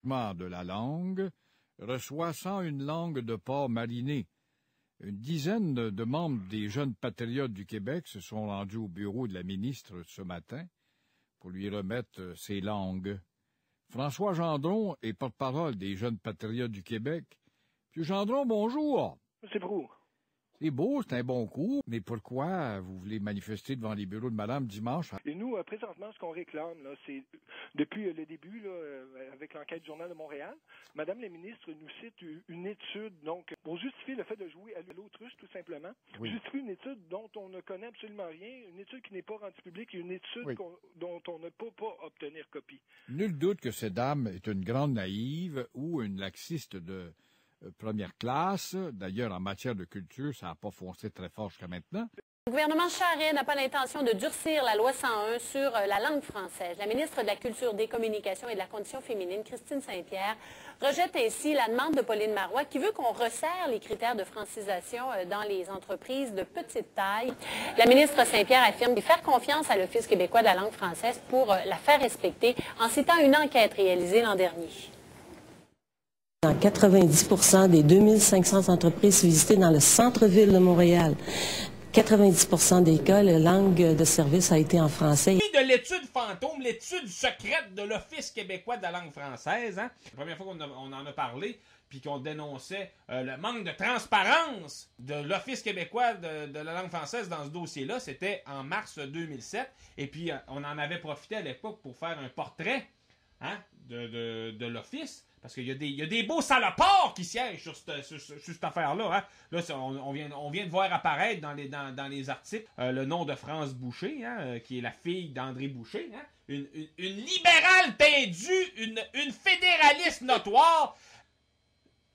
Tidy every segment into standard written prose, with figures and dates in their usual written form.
de la langue reçoit 101 langues de porc marinées. Une dizaine de membres des Jeunes patriotes du Québec se sont rendus au bureau de la ministre ce matin pour lui remettre ces langues. François Gendron est porte-parole des Jeunes patriotes du Québec. Monsieur Gendron, bonjour. C'est beau. C'est beau, c'est un bon coup, mais pourquoi vous voulez manifester devant les bureaux de madame dimanche? Et nous, présentement, ce qu'on réclame, là, c'est depuis le début, là, avec l'enquête du Journal de Montréal, madame la ministre nous cite une étude, donc, pour justifier le fait de jouer à l'autruche, tout simplement, justifier une étude dont on ne connaît absolument rien, une étude qui n'est pas rendue publique et une étude dont on ne peut pas obtenir copie. Nul doute que cette dame est une grande naïve ou une laxiste de première classe. D'ailleurs, en matière de culture, ça n'a pas foncé très fort jusqu'à maintenant. Le gouvernement Charest n'a pas l'intention de durcir la loi 101 sur la langue française. La ministre de la Culture, des Communications et de la Condition féminine, Christine Saint-Pierre, rejette ainsi la demande de Pauline Marois qui veut qu'on resserre les critères de francisation dans les entreprises de petite taille. La ministre Saint-Pierre affirme faire confiance à l'Office québécois de la langue française pour la faire respecter en citant une enquête réalisée l'an dernier. Dans 90% des 2500 entreprises visitées dans le centre-ville de Montréal, 90% des cas, la langue de service a été en français. De l'étude fantôme, l'étude secrète de l'Office québécois de la langue française, hein? La première fois qu'on en a parlé, puis qu'on dénonçait le manque de transparence de l'Office québécois de la langue française dans ce dossier-là, c'était en mars 2007. Et puis, on en avait profité à l'époque pour faire un portrait de l'Office. Parce qu'il y a des beaux salopards qui siègent sur cette affaire-là. Hein. Là, on vient de voir apparaître dans les articles le nom de France Boucher, qui est la fille d'André Boucher. Hein. Une libérale perdue, une fédéraliste notoire.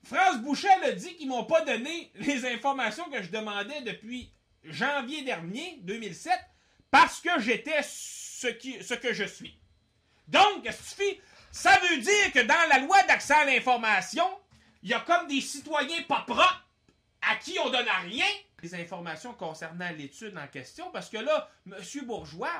France Boucher a dit qu'ils m'ont pas donné les informations que je demandais depuis janvier dernier, 2007, parce que j'étais ce que je suis. Donc, ça veut dire que dans la loi d'accès à l'information, il y a comme des citoyens pas propres à qui on donne rien des informations concernant l'étude en question, parce que là, M. Bourgeois,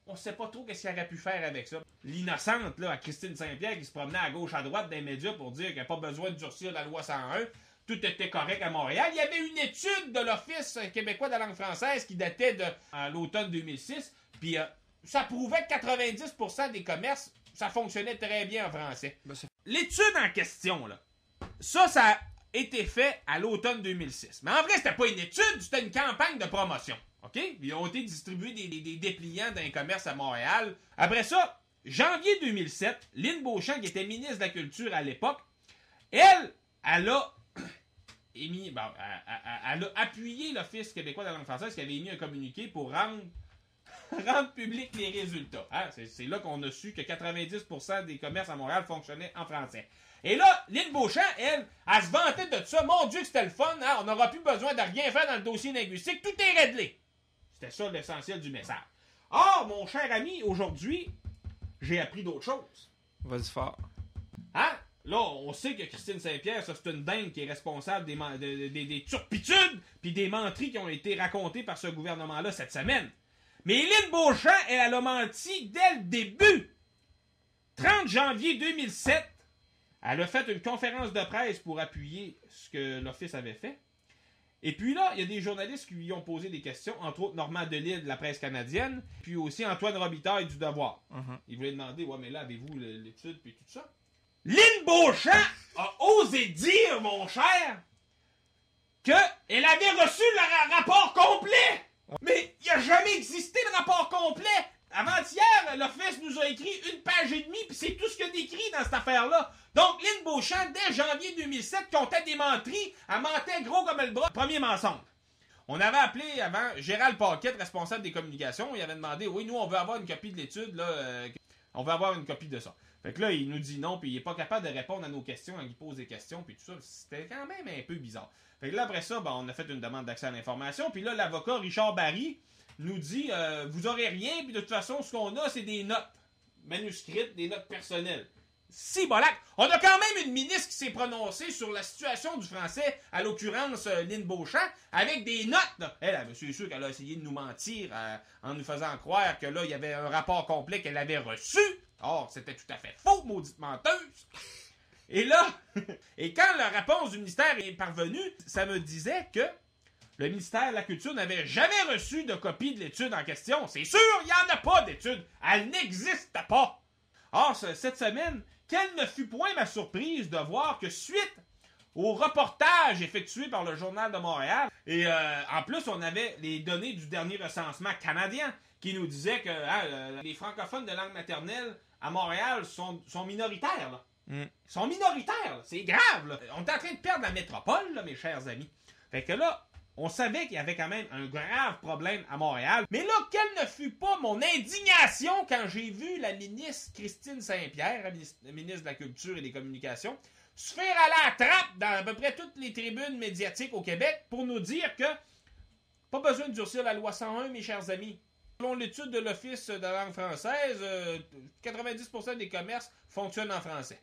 on sait pas trop qu'est-ce qu'il aurait pu faire avec ça. L'innocente, là, à Christine Saint-Pierre, qui se promenait à gauche, à droite des médias pour dire qu'il n'y a pas besoin de durcir la loi 101, tout était correct à Montréal. Il y avait une étude de l'Office québécois de la langue française qui datait de l'automne 2006, puis ça prouvait que 90% des commerces, ça fonctionnait très bien en français. L'étude en question, là, ça a été fait à l'automne 2006. Mais en vrai, c'était pas une étude, c'était une campagne de promotion. OK? Ils ont été distribués des dépliants dans les commerces à Montréal. Après ça, janvier 2007, Lynn Beauchamp, qui était ministre de la Culture à l'époque, elle a appuyé l'Office québécois de la langue française qui avait émis un communiqué pour rendre public les résultats. Hein? C'est là qu'on a su que 90% des commerces à Montréal fonctionnaient en français. Et là, Lynn Beauchamp, elle se vantait de ça. Mon Dieu que c'était le fun. Hein? On n'aura plus besoin de rien faire dans le dossier linguistique. Tout est réglé. C'était ça l'essentiel du message. Or, mon cher ami, aujourd'hui, j'ai appris d'autres choses. Vas-y fort. Hein? Là, on sait que Christine Saint-Pierre, ça c'est une dingue qui est responsable des turpitudes puis des menteries qui ont été racontées par ce gouvernement-là cette semaine. Mais Lynn Beauchamp, elle a menti dès le début. 30 janvier 2007, elle a fait une conférence de presse pour appuyer ce que l'Office avait fait. Et puis là, il y a des journalistes qui lui ont posé des questions, entre autres Normand Delisle de la presse canadienne, puis aussi Antoine Robitaille du Devoir. Il voulait demander, ouais, mais là, avez-vous l'étude puis tout ça? Lynn Beauchamp a osé dire, mon cher, qu'elle avait reçu le rapport complet. Mais il n'a jamais existé de rapport complet. Avant-hier, l'Office nous a écrit 1 page et demie, puis c'est tout ce qu'il y a d'écrit dans cette affaire-là. Donc, Lynn Beauchamp, dès janvier 2007, comptait des menteries, elle mentait gros comme le bras. Premier mensonge. On avait appelé avant Gérald Paquette, responsable des communications, il avait demandé, oui, nous, on veut avoir une copie de l'étude, là, on veut avoir une copie de ça. Fait que là, il nous dit non, puis il est pas capable de répondre à nos questions quand il pose des questions, puis tout ça. C'était quand même un peu bizarre. Fait que là, après ça, on a fait une demande d'accès à l'information, puis là, l'avocat Richard Barry nous dit, vous aurez rien, puis de toute façon, ce qu'on a, c'est des notes manuscrites, des notes personnelles. Cibolac. On a quand même une ministre qui s'est prononcée sur la situation du français, à l'occurrence Lynn Beauchamp, avec des notes. Là. Elle, c'est sûr qu'elle a essayé de nous mentir en nous faisant croire que là, il y avait un rapport complet qu'elle avait reçu. Or, c'était tout à fait faux, maudite menteuse. Et là, et quand la réponse du ministère est parvenue, ça me disait que le ministère de la Culture n'avait jamais reçu de copie de l'étude en question. C'est sûr, il n'y en a pas d'étude. Elle n'existe pas. Or, cette semaine, quelle ne fut point ma surprise de voir que suite au reportage effectué par le Journal de Montréal, et en plus, on avait les données du dernier recensement canadien qui nous disait que les francophones de langue maternelle à Montréal sont minoritaires. Là. Ils sont minoritaires. Là. C'est grave. Là. On est en train de perdre la métropole, là, mes chers amis. Fait que là, on savait qu'il y avait quand même un grave problème à Montréal. Mais là, quelle ne fut pas mon indignation quand j'ai vu la ministre Christine Saint-Pierre, la ministre de la Culture et des Communications, se faire aller à la trappe dans à peu près toutes les tribunes médiatiques au Québec pour nous dire que pas besoin de durcir la loi 101, mes chers amis. Selon l'étude de l'Office de la langue française, 90% des commerces fonctionnent en français.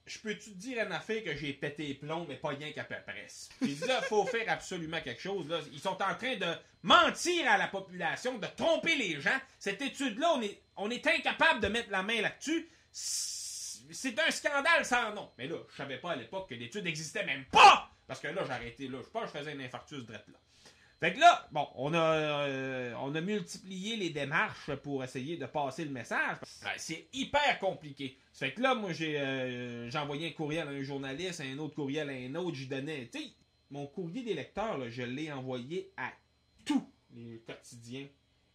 Je peux-tu te dire en affaire que j'ai pété les plombs, mais pas rien qu'à peu près. Puis là, il faut faire absolument quelque chose. Là. Ils sont en train de mentir à la population, de tromper les gens. Cette étude-là, on est incapable de mettre la main là-dessus. C'est un scandale sans nom. Mais là, je savais pas à l'époque que l'étude n'existait même pas! Parce que là, j'ai arrêté. Là, je pense que je faisais un infarctus drette là. Fait que là, bon, on a multiplié les démarches pour essayer de passer le message. C'est hyper compliqué. Fait que là, moi, j'ai envoyé un courriel à un journaliste, un autre courriel à un autre, j'y donnais... Tu sais, mon courrier des lecteurs, là, je l'ai envoyé à tous les quotidiens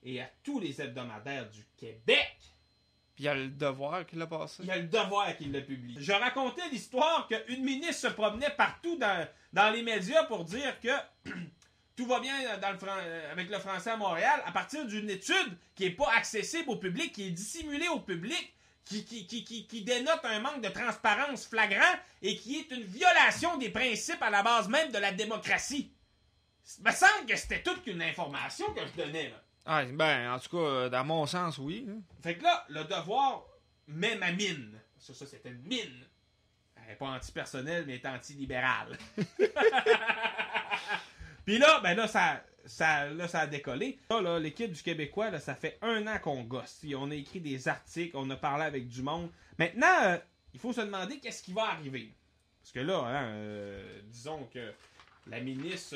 et à tous les hebdomadaires du Québec. Puis il y a le Devoir qui l'a passé. Il y a le Devoir qui l'a publié. Je racontais l'histoire qu'une ministre se promenait partout dans les médias pour dire que... tout va bien avec le français à Montréal à partir d'une étude qui n'est pas accessible au public, qui est dissimulée au public, qui dénote un manque de transparence flagrant et qui est une violation des principes à la base même de la démocratie. Il me semble que c'était toute une information que je donnais. Là. Ah, ben, en tout cas, dans mon sens, oui. Hein. Fait que là, le Devoir met ma mine. Ça c'était une mine. Elle n'est pas anti-personnelle, mais elle est anti-libérale. Puis là, ben là, ça a décollé. Là, l'équipe du Québécois, là, ça fait 1 an qu'on gosse. On a écrit des articles, on a parlé avec du monde. Maintenant, il faut se demander qu'est-ce qui va arriver. Parce que là, disons que la ministre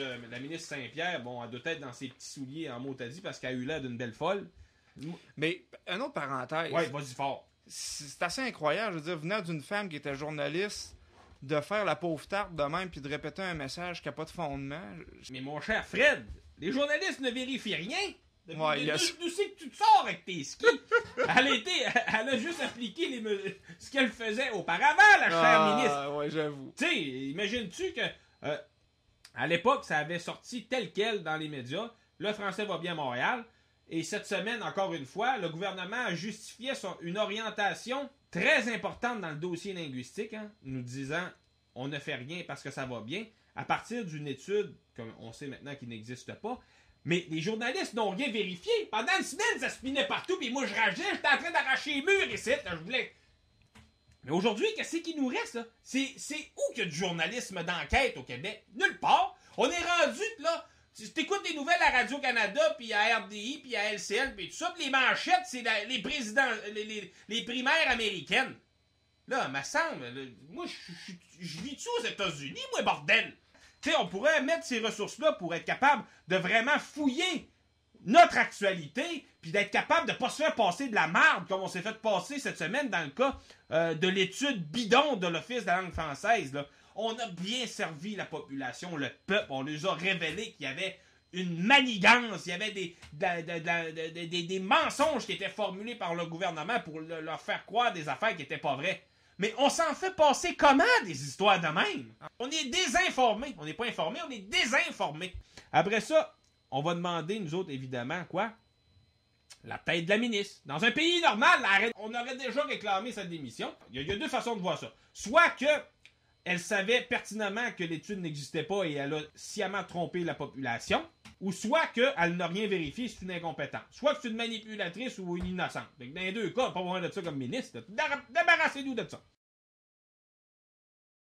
Saint-Pierre, bon, elle doit être dans ses petits souliers en mot-à-dit parce qu'elle a eu l'air d'une belle folle. Mais, une autre parenthèse. Ouais, vas-y fort. C'est assez incroyable, je veux dire, venant d'une femme qui était journaliste, de faire la pauvre tarte de même puis de répéter un message qui n'a pas de fondement. Mais mon cher Fred, les journalistes ne vérifient rien. Ouais, D'où c'est que tu te sors avec tes skis? Elle a juste appliqué ce qu'elle faisait auparavant, la chère ministre. Ouais, j'avoue. Tu sais, imagines-tu que à l'époque, ça avait sorti tel quel dans les médias. Le français va bien à Montréal. Et cette semaine, encore une fois, le gouvernement a justifié une orientation très importante dans le dossier linguistique, nous disant on ne fait rien parce que ça va bien, à partir d'une étude, comme on sait maintenant qu'il n'existe pas, mais les journalistes n'ont rien vérifié. Pendant une semaine, ça spinait partout, puis moi je rageais, j'étais en train d'arracher les murs ici, là, je voulais... Mais aujourd'hui, qu'est-ce qui nous reste, là? C'est où qu'il y a du journalisme d'enquête au Québec? Nulle part. On est rendu, là... Si tu écoutes des nouvelles à Radio-Canada, puis à RDI, puis à LCN, puis tout ça, puis les manchettes, c'est les présidents, les primaires américaines. Là, me semble, moi, je vis-tu aux États-Unis, moi, bordel? Tu sais, on pourrait mettre ces ressources-là pour être capable de vraiment fouiller notre actualité, puis d'être capable de pas se faire passer de la marde, comme on s'est fait passer cette semaine dans le cas de l'étude bidon de l'Office de la langue française, là. On a bien servi la population, le peuple. On leur a révélé qu'il y avait une manigance, il y avait des mensonges qui étaient formulés par le gouvernement pour leur faire croire des affaires qui n'étaient pas vraies. Mais on s'en fait passer comment des histoires de même? On est désinformés. On n'est pas informés, on est désinformés. Après ça, on va demander, nous autres, évidemment, quoi? La tête de la ministre. Dans un pays normal, on aurait déjà réclamé sa démission. Il y a 2 façons de voir ça. Soit que elle savait pertinemment que l'étude n'existait pas et elle a sciemment trompé la population, ou soit qu'elle n'a rien vérifié, c'est une incompétente. Soit que c'est une manipulatrice ou une innocente. Donc, dans les 2 cas, pas besoin de ça comme ministre. Débarrassez-nous de ça.